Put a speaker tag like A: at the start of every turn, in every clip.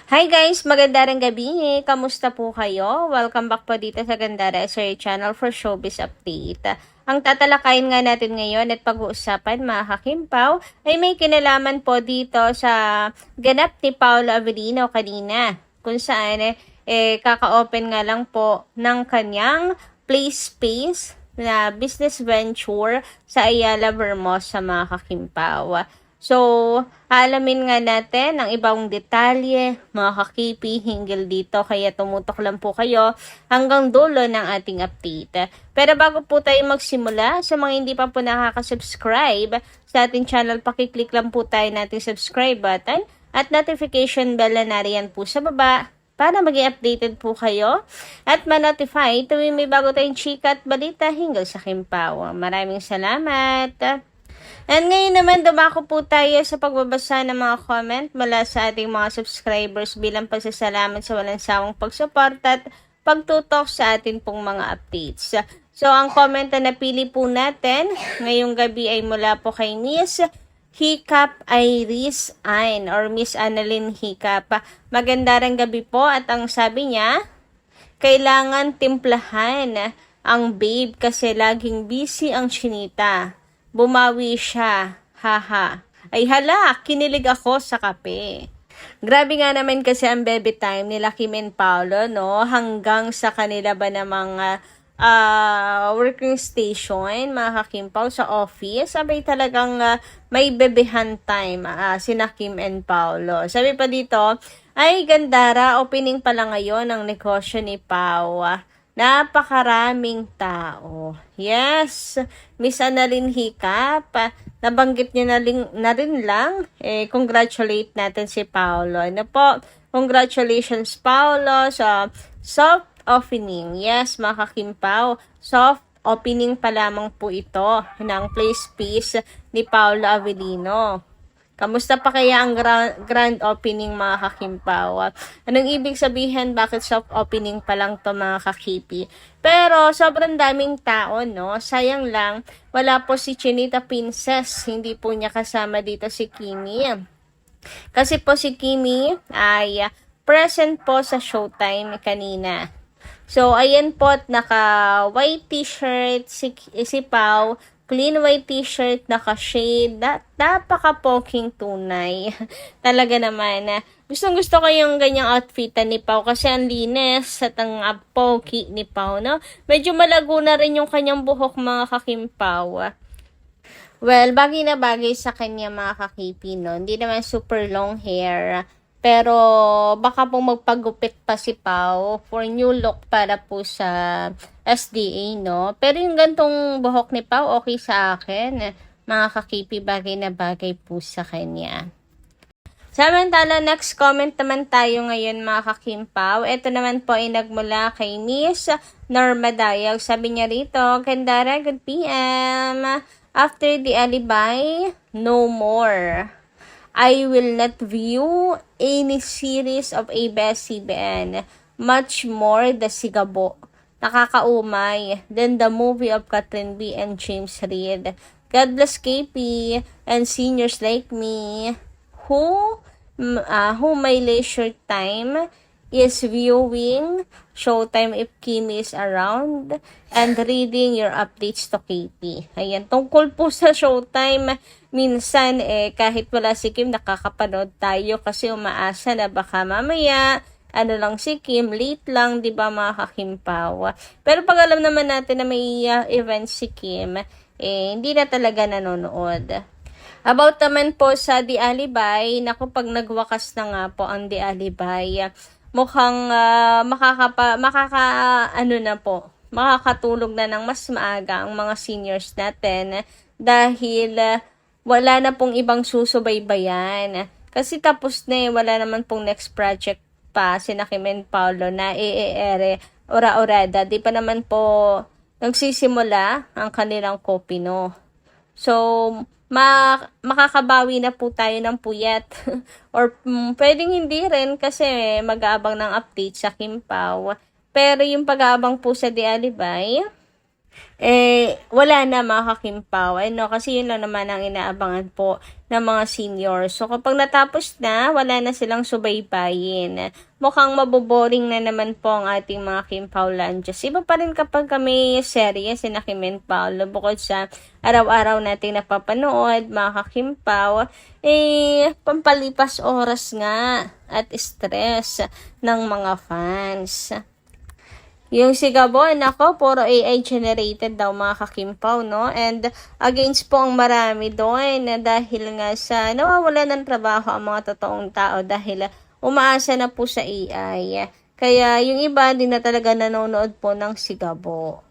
A: Hi guys! Magandang gabi! Kamusta po kayo? Welcome back po dito sa Gandara SRA Channel for Showbiz Update. Ang tatalakayin nga natin ngayon at pag-uusapan mga kakimpaw ay may kinalaman po dito sa ganap ni Paolo Avellino kanina kung saan kaka-open nga lang po ng kanyang play space na business venture sa Ayala Vermosa mga kakimpaw. So, alamin nga natin ang ibang detalye, mga kakipi, hinggil dito. Kaya tumutok lang po kayo hanggang dulo ng ating update. Pero bago po tayo magsimula, sa mga hindi pa po nakaka-subscribe sa ating channel, pakiclick lang po tayo nating subscribe button at notification bell na nariyan po sa baba para maging updated po kayo at ma-notify tuwing may bago tayong chika at balita hinggil sa Kimpaw. Maraming salamat! And ngayon naman, dumako po tayo sa pagbabasa ng mga comment mula sa ating mga subscribers bilang pasasalamat sa walang sawang pagsuporta at pagtutok sa atin pong mga updates. So, ang comment na napili po natin ngayong gabi ay mula po kay Miss Hiccup Iris Ain or Miss Annalyn Hiccup. Magandang gabi po at ang sabi niya, kailangan timplahan ang babe kasi laging busy ang chinita. Bumawi siya. Haha. Ay hala, kinilig ako sa kape. Grabe nga naman kasi ang baby time nila Kim and Paolo, no? Hanggang sa kanila ba na mga working station, mga kakimpaw sa office. Sabay talagang may bebehan time sina Kim and Paolo. Sabi pa dito, ay Gandara, opening pa lang ngayon ang negosyo ni Pao. Napakaraming tao. Yes, Miss Annalyn Hiccup, nabanggit niya na rin lang, congratulate natin si Paolo. Ano po, congratulations Paolo sa soft opening. Yes, mga kakimpaw, soft opening pa lamang po ito ng play space ni Paolo Avellino. Kamusta pa kaya ang grand opening mga kakimpaw? Anong ibig sabihin? Bakit soft opening pa lang to mga kakipi? Pero sobrang daming tao, no? Sayang lang, wala po si Chinita Princess. Hindi po niya kasama dito si Kimi. Kasi po si Kimi ay present po sa Showtime kanina. So, ayan po, naka white t-shirt si Pao, clean white t-shirt, naka-shade, napaka-poking tunay. Talaga naman, gustong-gusto ko yung ganyang outfitan ni Pao kasi ang linis at ang poky ni Pao, no? Medyo malago na rin yung kanyang buhok mga kakimpaw. Well, bagay na bagay sa kanya mga kakipi, no? Hindi naman super long hair. Pero baka pong magpagupit pa si Pao for new look para po sa SDA, no? Pero yung gantong buhok ni Pao, okay sa akin. Mga kakipi, bagay na bagay po sa kanya. Samantala, next comment naman tayo ngayon mga kakimpaw. Ito naman po ay nagmula kay Miss Norma Dayag. Sabi niya rito, Gandara, good PM. After the alibi, no more. I will not view any series of ABS-CBN, much more the Sigabo. Nakakaumay. Then the movie of Catherine B. and James Reid. God bless KP and seniors like me who my leisure time is viewing Showtime if Kimi is around and reading your updates to KP. Ayan, tungkol po sa Showtime, minsan kahit wala si Kim, nakakapanood tayo kasi umaasa na baka mamaya lang si Kim, late lang, di ba mga kakimpaw? Pero pag alam naman natin na may event si Kim, hindi na talaga nanonood. About naman po sa The Alibi, naku, pag nagwakas na nga po ang The Alibi, mukhang makakatulog na ng mas maaga ang mga seniors natin dahil wala na pong ibang susubaybayan. Kasi tapos na wala naman pong next project pa sina Kim and Paolo na ora-orada. Di pa naman po nagsisimula ang kanilang kopino. So, makakabawi na po tayo ng puyat. Or pwedeng hindi rin kasi mag-aabang ng update sa Kimpaw. Pero yung pag-aabang po sa The Alibi, wala na mga kakimpaw. Ano, kasi yun lang naman ang inaabangan po ng mga seniors. So, kapag natapos na, wala na silang subaybayin. Mukhang maboboring na naman po ang ating mga Kimpaw lunches. Iba pa rin kapag kami serye, sina Kim and Paolo, bukod sa araw-araw natin napapanood, mga kakimpaw, pampalipas oras nga at stress ng mga fans. Yung si Gabon, ako, puro AI generated daw mga kakimpaw, no? And against po ang marami doon dahil nga sa nawawala ng trabaho ang mga totoong tao dahil umaasa na po sa AI. Kaya yung iba, hindi na talaga nanonood po ng Sigabo.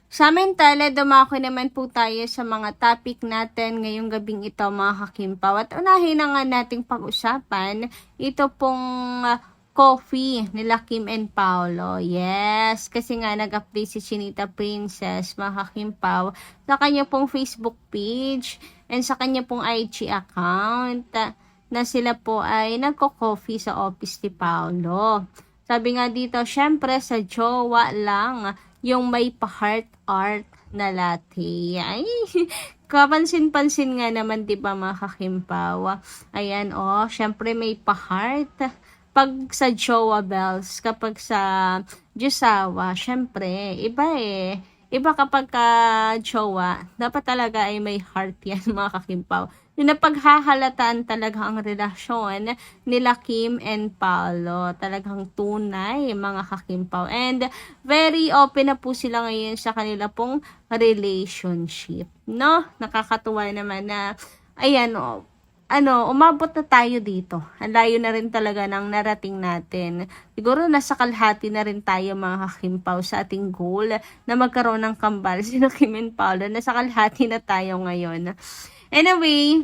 A: Samantala, dumako naman po tayo sa mga topic natin ngayong gabing ito mga kakimpaw. At unahin na nga nating pag-usapan ito pong coffee nila Kim and Paolo. Yes, kasi nga nag-update si Chinita Princess, mga kakimpaw, sa kanya pong Facebook page and sa kanya pong IG account na sila po ay nagko-coffee sa office ni Paolo. Sabi nga dito, syempre sa jowa lang yung may pa-heart art na latte. Ay, kapansin-pansin nga naman, di ba mga kakimpaw? Ayan, syempre may pa-heart. Pag sa jowa bells, kapag sa Diyosawa, syempre, iba eh. Iba kapag jowa, dapat talaga ay may heart yan mga kakimpaw. Yung napaghahalataan talaga ang relasyon nila Kim and Paolo. Talagang tunay mga kakimpaw. And very open na po sila ngayon sa kanila pong relationship. No? Nakakatuwa naman na, ayan umabot na tayo dito. Ang layo na rin talaga ng narating natin. Siguro nasa kalahati na rin tayo mga kakimpaw sa ating goal na magkaroon ng kambal. Sino Kim and Paolo, nasa kalahati na tayo ngayon. Anyway,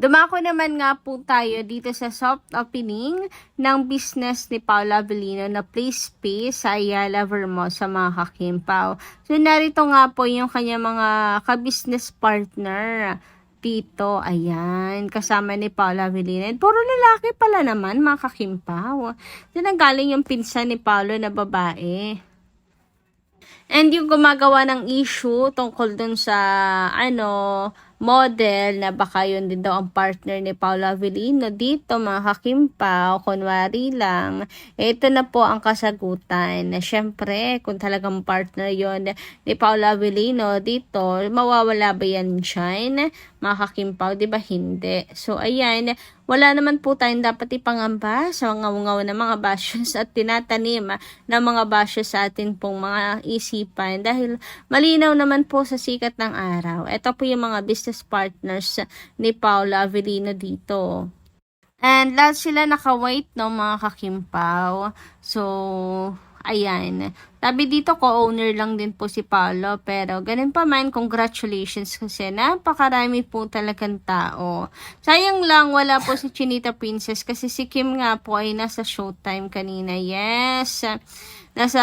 A: dumako naman nga po tayo dito sa soft opening ng business ni Paolo Avellino na Play Space sa Ayala, Vermosa, mga kakimpaw. So narito nga po yung kanya mga ka-business partner dito, ayan, kasama ni Paolo Avellino. Puro lalaki pala naman, mga kakimpaw. Diyan galing yung pinsan ni Paolo na babae. And yung gumagawa ng issue tungkol dun sa, model na baka yun din daw ang partner ni Paolo Avellino dito, mga kakimpaw, kunwari lang. Ito na po ang kasagutan. Syempre, kung talagang partner yon ni Paolo Avellino dito, mawawala ba yan shine? Mga kakimpaw, di ba hindi? So, ayan, wala naman po tayong dapat ipangamba sa mga ungaw na mga bashes at tinatanim na mga bashes sa atin pong mga isipan dahil malinaw naman po sa sikat ng araw. Ito po yung mga business partners ni Paolo Avellino dito. And lahat sila naka-white, no, mga kakimpaw. So, ayan. Sabi dito, co-owner lang din po si Paolo. Pero, ganun pa man, congratulations kasi napakarami po talagang tao. Sayang lang, wala po si Chinita Princess kasi si Kim nga po ay nasa Showtime kanina. Yes! Nasa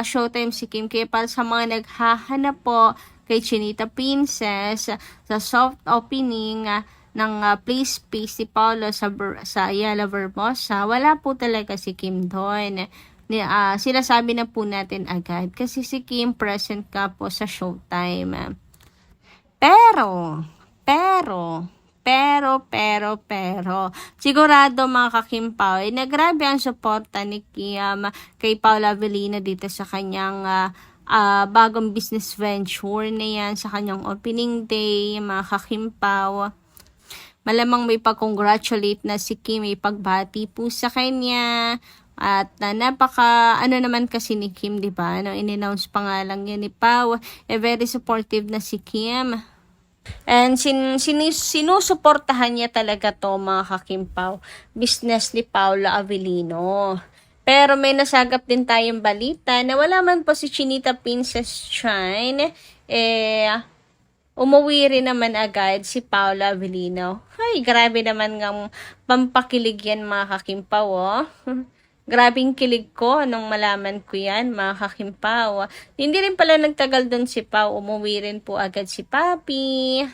A: Showtime si Kim. Kaya para sa mga naghahanap po kay Chinita Princess sa soft opening ng Play Space si Paolo sa Ayala, Vermosa, wala po talaga si Kim doon. Sinasabi na po natin agad kasi si Kim present ka po sa Showtime. Pero, sigurado mga kakimpaw, nagrabe ang suporta ni Kim kay Paolo Avellino dito sa kanyang bagong business venture na yan, sa kanyang opening day, mga kakimpaw. Malamang may pag-congratulate na si Kim, may pagbati po sa kanya. At naman kasi ni Kim, di ba? In-announce pa nga lang yan ni Pao. Very supportive na si Kim. And sinusuportahan niya talaga to, mga kakimpaw. Business ni Paolo Avellino. Pero may nasagap din tayong balita na wala man po si Chinita Princess Shine, umuwi rin naman agad si Paolo Avellino. Ay, grabe naman ng pampakilig yan, mga kakimpaw, Grabing kilig ko nung malaman ko yan, mga kakimpaw. Hindi rin pala nagtagal doon si Pao, umuwi rin po agad si Papi.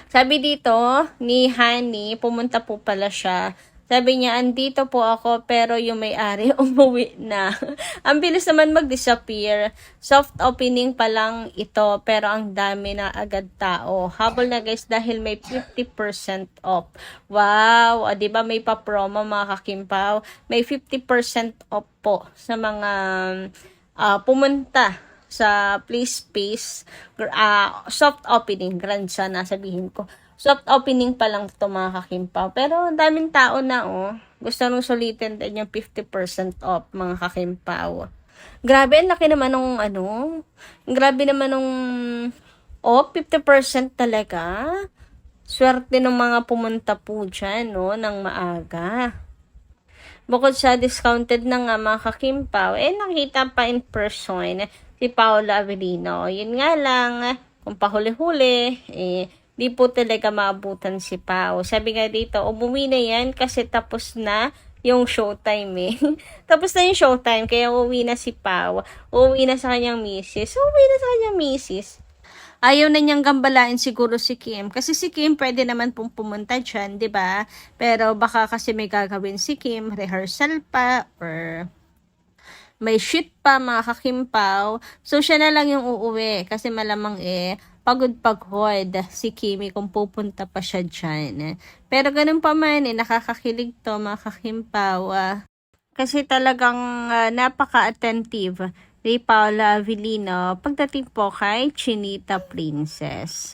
A: Sabi dito ni Honey, pumunta po pala siya Sabi niya, andito po ako pero yung may-ari umuwi na. Ang bilis naman mag-disappear. Soft opening pa lang ito pero ang dami na agad tao. Habol na guys dahil may 50% off. Wow! O, diba may pa-promo mga kakimpaw? May 50% off po sa mga pumunta sa Please Space. Soft opening. Grand sana sabihin ko. Soft opening pa lang ito mga kakimpaw. Pero daming tao na Gusto nung sulitin din yung 50% off mga kakimpaw. Grabe, ang laki naman nung Grabe naman nung 50% talaga. Swerte ng mga pumunta po dyan, ng maaga. Bukod sa discounted na nga mga kakimpaw, nakita pa in person si Paula Avellino. Yun nga lang, kung pahuli-huli, di po talaga maabutan si Pao. Sabi nga dito, umuwi na yan kasi tapos na yung showtime Tapos na yung showtime, kaya uuwi na si Pao. Uuwi na sa kanyang misis. Ayaw na niyang gambalain siguro si Kim. Kasi si Kim pwede naman pong pumunta dyan, di ba? Pero baka kasi may gagawin si Kim, rehearsal pa, or may shoot pa mga kakimpaw. So siya na lang yung uuwi kasi malamang pagod-pagod si Kimi kung pupunta pa siya dyan. Pero ganun pa man, nakakakilig to mga kakimpaw. Kasi talagang napaka-attentive ni Paula Avellino pagdating po kay Chinita Princess.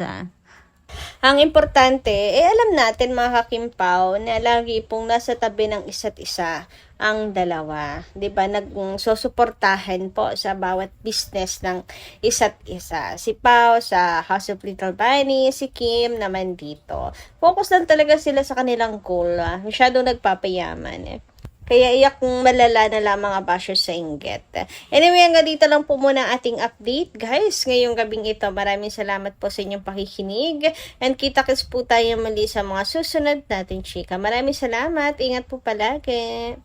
A: Ang importante, alam natin mga kakimpaw na lagi pong nasa tabi ng isa't isa ang dalawa. 'Di ba? Nagsusuportahan po sa bawat business ng isa't isa. Si Pao sa House of Little Bunny, si Kim naman dito. Focus lang talaga sila sa kanilang goal. Masyadong nagpapayaman Kaya iyak kung malala na lamang ang bashers sa inggit. Anyway, hanggang dito lang po muna ating update, guys. Ngayong gabing ito, maraming salamat po sa inyong pakikinig. And kita-kits po tayo muli sa mga susunod natin, chika. Maraming salamat. Ingat po palagi.